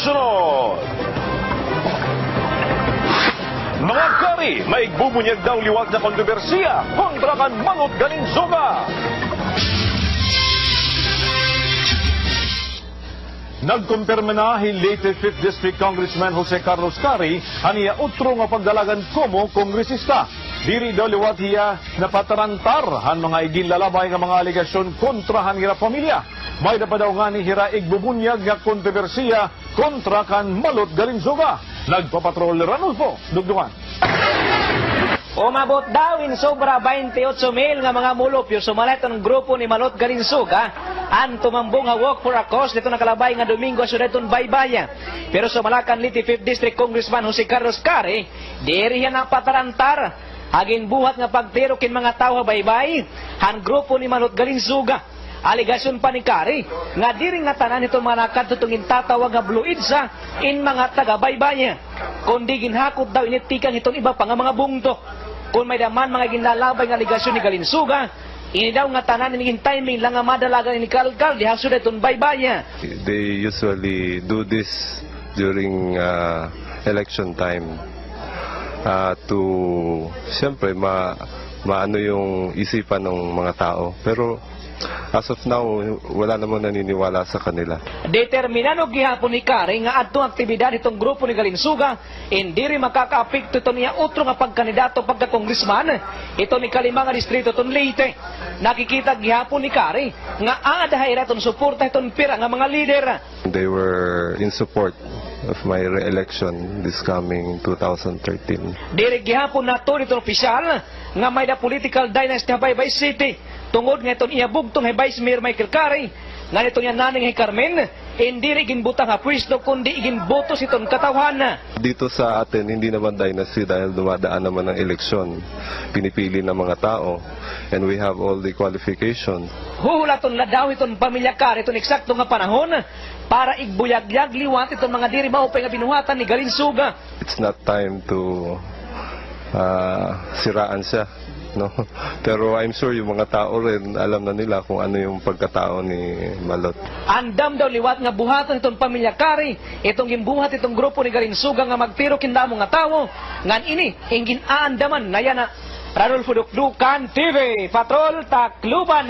Susunod. Mga kari, may bubunyag daw liwag na kontrobersiya kontra kan Manot Galinsuga. Nagkumpirma na Leyte 5th District Congressman Jose Carlos Cari aniya utro nga pagdalagan como kongresista. Diri daw liwat hiya napatarantar han mga iginlalabay nga mga aligasyon kontra han hira pamilya. May na pa daw nga ni hira igbubunyag nga kontrobersiya kontra kan Manot Galinsuga. Nagpapatrol Ranulfo Dugduman. Umabot daw in sobra 28,000 nga mga mulupyo sumalit ang grupo ni Manot Galinsuga ang tumambong nga walk for a cause dito nakalabay nga Domingo sa deton Baybaya. Pero sumalakan Leyte 5th District Congressman Jose Carlos Cari, diri yan ang patarantar aging buhat nga pagtiro kin mga tao baybay han grupo ni Manot Galinsuga. Aligasyon pa ni Cari nga diri nga tanan itong mga nakadtutungin tatawag nga bluidsa in mga taga-baybaya. Kundi ginhakot daw initikang itong iba pa nga mga bungto. Kung may daman mga ginlalabay nga aligasyon ni Galinsuga, ini daw nga tanan iniging timing lang nga madalagan ni Kalkal di hasud itong baybaya. They usually do this during election time to siyempre maano yung isipan ng mga tao. Pero as of now, wala namang naniniwala sa kanila. Determinado gihapon ni Cari nga adtong aktibidad itong grupo ni Galinsuga, hindi rin makaka-apekto ito niya utro nga pagkandidato pagka-congressman. Ito ni kalimang distrito itong Leyte. Nakikita gihapon ni Cari nga adahay itong suporta itong pira nga mga lider. They were in support of my re-election this coming 2013. Diri gihapon nato itong opisyal nga may da political dynasty Baybay City. Tungod nga itong iabugtong Vice Mayor Michael Cari, nga itong yan naning Carmen, hindi rin ginbutang ha pwesto, kundi iginbotos itong katawhan. Dito sa atin, hindi naman dynasty dahil dumadaan naman ng eleksyon. Pinipili ng mga tao, and we have all the qualifications. Huhulaton na daw itong pamilya Cari, itong eksakto nga panahon, para igbuyagyag liwat itong mga diri maupay nga binuhatan ni Galinsuga. It's not time to siraan siya. No? Pero I'm sure yung mga tao rin alam na nila kung ano yung pagkatao ni Manot. Andam daw liwat nga buhatan itong pamilya Cari, itong gimbuhat itong grupo ni Galinsuga nga magtiro kindamo nga tawo. Ngan ini ingin aandaman na yan na Ranulfo Dukdukan TV Patrol Tacloban.